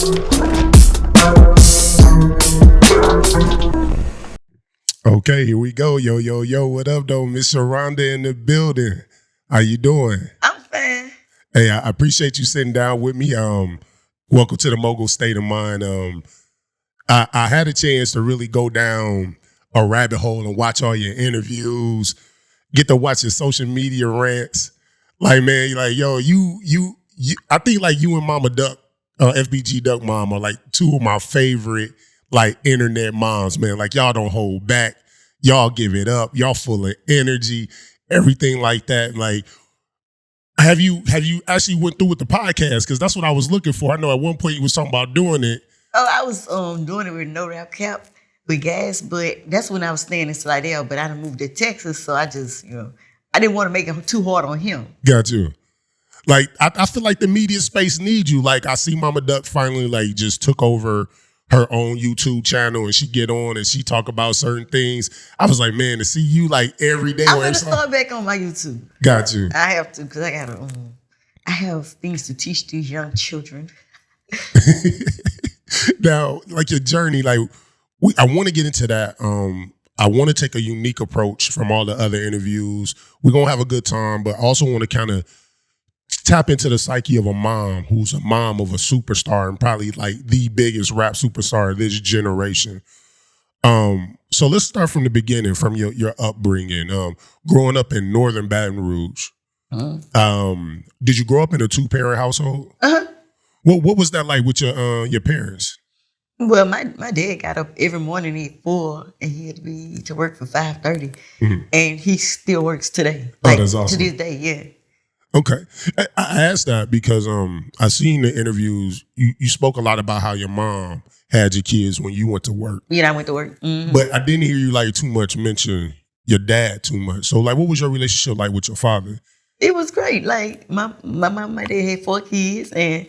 Okay, here we go. Yo, yo, yo, what up, though? Miss Sharonda in the building. How you doing? I'm fine. Hey, I appreciate you sitting down with me. Welcome to the Mogul State of Mind. I had a chance to really go down a rabbit hole and watch all your interviews, get to watch your social media rants. Like, man, like, yo, you I think like you and Mama Duck, FBG Duck Mom are like two of my favorite like internet moms, man. Like y'all don't hold back. Y'all give it up. Y'all full of energy, everything like that. Like, have you actually went through with the podcast? Because that's what I was looking for. I know at one point you was talking about doing it. Oh, I was doing it with no rap cap with gas, but that's when I was staying in Slidell. But I done moved to Texas, so I just, I didn't want to make it too hard on him. Got you. Like, I feel like the media space needs you. Like, I see Mama Duck finally, like, just took over her own YouTube channel and she get on and she talk about certain things. I was like, man, to see you, like, every day. I'm going to start back on my YouTube. Got you. I have to, because I have things to teach these young children. Now, like, your journey, like, I want to get into that. I want to take a unique approach from all the other interviews. We're going to have a good time, but I also want to kind of tap into the psyche of a mom who's a mom of a superstar and probably like the biggest rap superstar of this generation. So let's start from the beginning, from your upbringing. Growing up in Northern Baton Rouge. Did you grow up in a 2-parent household? Uh-huh. What was that like with your parents? Well, my dad got up every morning at 4 and he had to be to work for 5:30. Mm-hmm. And he still works today. Like, that's awesome. To this day, yeah. Okay. I asked that because I seen the interviews. You spoke a lot about how your mom had your kids when you went to work. Yeah, I went to work. Mm-hmm. But I didn't hear you like too much mention your dad too much. So like, what was your relationship like with your father? It was great. Like my mom and my dad had 4 kids and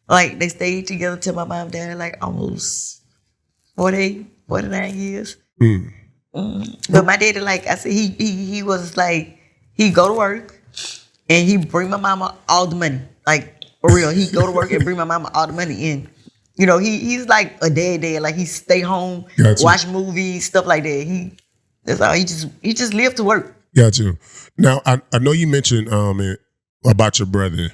like they stayed together till my mom died like almost 49 years. Mm. But my daddy, like I said, he was like, he'd go to work. And he bring my mama all the money. Like, for real. He go to work and bring my mama all the money. And, he's like a dad. Like, he stay home, watch movies, stuff like that. That's all. He just lived to work. Got you. Now, I know you mentioned about your brother.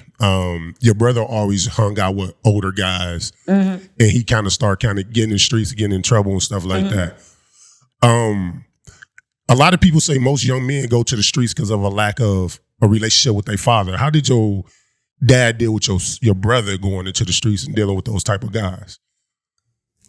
Your brother always hung out with older guys. Mm-hmm. And he kind of started getting in streets, getting in trouble and stuff like that. A lot of people say most young men go to the streets because of a lack of a relationship with their father. How did your dad deal with your brother going into the streets and dealing with those type of guys?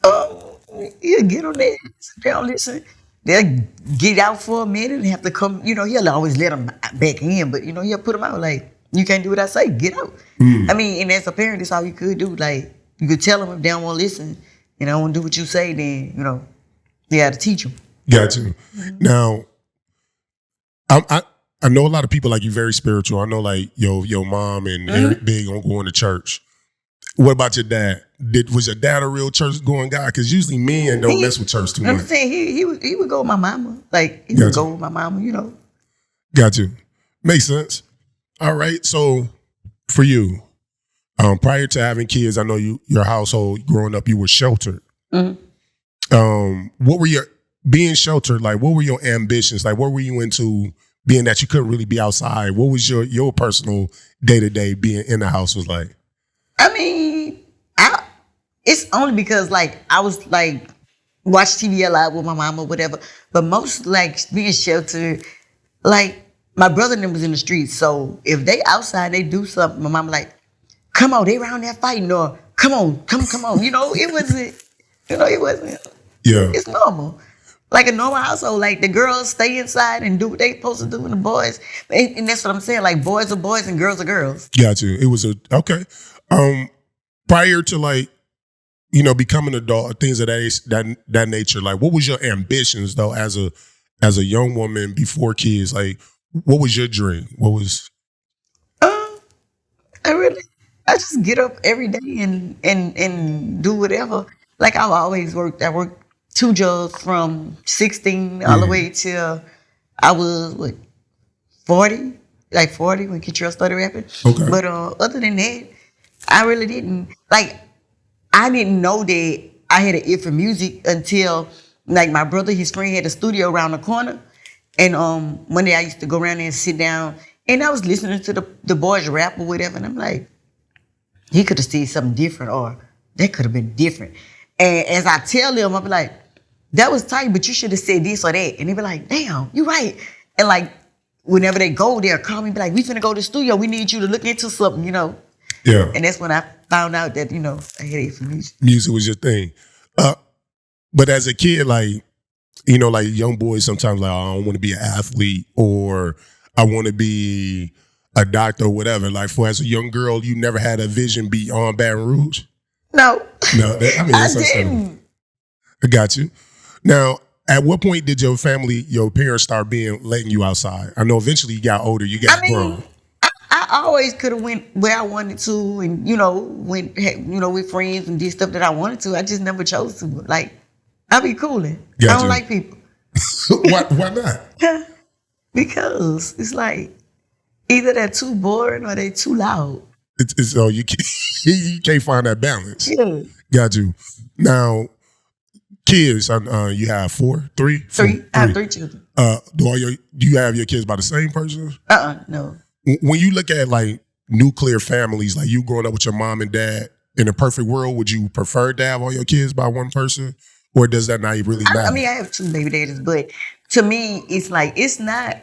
He'll get on there, sit down, listen. They'll get out for a minute and have to come. He'll always let them back in, but he'll put them out like, you can't do what I say, get out. I mean, and as a parent, that's all you could do. Like, you could tell them if they don't want to listen and don't want to do what you say, then you got to teach them. Got you. Mm-hmm. Now, I know a lot of people like you very spiritual. I know like your mom and they're big on going to church. What about your dad? Was your dad a real church going guy? Because usually men don't mess with church too much. I'm saying he would go with my mama. Like he would go with my mama, Got you. Makes sense. All right. So for you, prior to having kids, I know your household growing up, you were sheltered. Mm-hmm. What were being sheltered? Like, what were your ambitions? Like, what were you into? Being that you couldn't really be outside, what was your personal day-to-day being in the house was like? I mean, it's only because like I was like watch TV a lot with my mom or whatever. But most like being sheltered, like my brother and them was in the streets. So if they outside, they do something. My mom like, come on, they around there fighting, or come on. It wasn't. It wasn't. Yeah, it's normal. Like a normal household, like the girls stay inside and do what they supposed to do, and the boys, and that's what I'm saying. Like boys are boys and girls are girls. Got you. It was okay. Prior to like, becoming an adult, things of that nature. Like, what was your ambitions though as a young woman before kids? Like, what was your dream? What was? I just get up every day and do whatever. Like I always worked. I worked 2 jobs from 16 all the way till I was 40 when Keturah started rapping. Okay. But other than that, I really didn't like. I didn't know that I had an ear for music until like my brother, his friend had a studio around the corner. And one day I used to go around there and sit down and I was listening to the boys rap or whatever. And I'm like, he could have said something different or that could have been different. And as I tell them, I'll be like, that was tight, but you should have said this or that. And they be like, damn, you right. And like, whenever they go there, call me, be like, we finna go to the studio. We need you to look into something, you know. Yeah. And that's when I found out that, you know, I had it for music. Music was your thing. But as a kid, like, you know, like young boys sometimes like, oh, I don't want to be an athlete or I want to be a doctor or whatever. Like for as a young girl, you never had a vision beyond Baton Rouge? No. No, I didn't. I got you. Now, at what point did your family, your parents start letting you outside? I know eventually you got older, you got grown. I always could have went where I wanted to and, you know, with friends and did stuff that I wanted to. I just never chose to. Like, I be cooling. I don't like people. Why not? Because it's like either they're too boring or they're too loud. It's you can't find that balance. Yeah. Got you. Now, kids, you have three. I have 3 children. Do you have your kids by the same person? No. When you look at like nuclear families, like you growing up with your mom and dad, in a perfect world, would you prefer to have all your kids by one person? Or does that not really matter? I mean, I have 2 baby daddies, but to me, it's like, it's not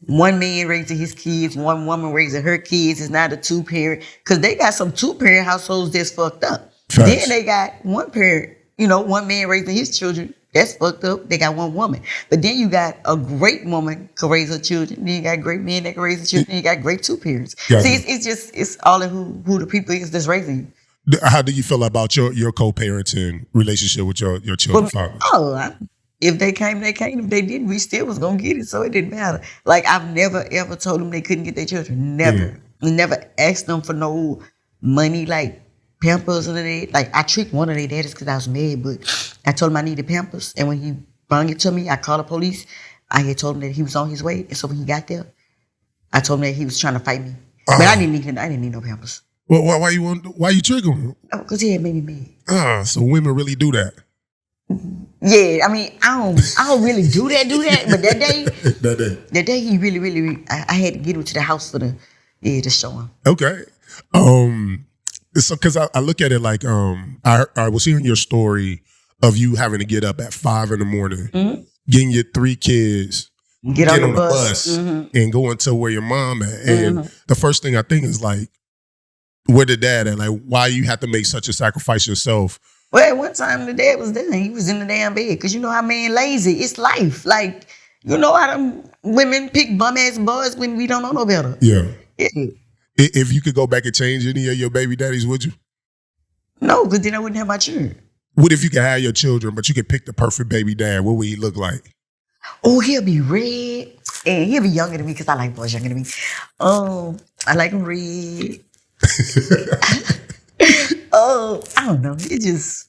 one man raising his kids, one woman raising her kids. It's not a 2-parent. Because they got some 2-parent households that's fucked up. Facts. Then they got 1 parent, you know, one man raising his children. That's fucked up. They got 1 woman. But then you got a great woman can raise her children. Then you got great men that can raise the children. Then you got great 2 parents. See, it's all in who the people is that's raising you. How do you feel about your co-parenting relationship with your children? If they came, they came. If they didn't, we still was gonna get it. So it didn't matter. Like I've never ever told them they couldn't get their children. Never. Never asked them for no money, like Pampers or that. Like I tricked one of their daddies because I was mad, but I told him I needed Pampers, and when he brought it to me, I called the police. I had told him that he was on his way, and so when he got there, I told him that he was trying to fight me, but I didn't need no Pampers. Well, why you triggering him? Because he had made me mad. So women really do that. Yeah, I mean, I don't really do that, but that day he really, I had to get him to the house to show him. Okay. So because I look at it like I was hearing your story of you having to get up at 5 a.m, getting your 3 kids, get on the bus, and going to where your mom at. And the first thing I think is like, where the dad at? Like, why you have to make such a sacrifice yourself? Well, at one time the dad was there. He was in the damn bed. Because you know how men lazy. It's life. Like, you know how them women pick bum-ass boys when we don't know no better. Yeah. If you could go back and change any of your baby daddies, would you? No, because then I wouldn't have my children. What if you could have your children, but you could pick the perfect baby dad? What would he look like? Oh, he'll be red. And he'll be younger than me because I like boys younger than me. I like him red. I don't know. It just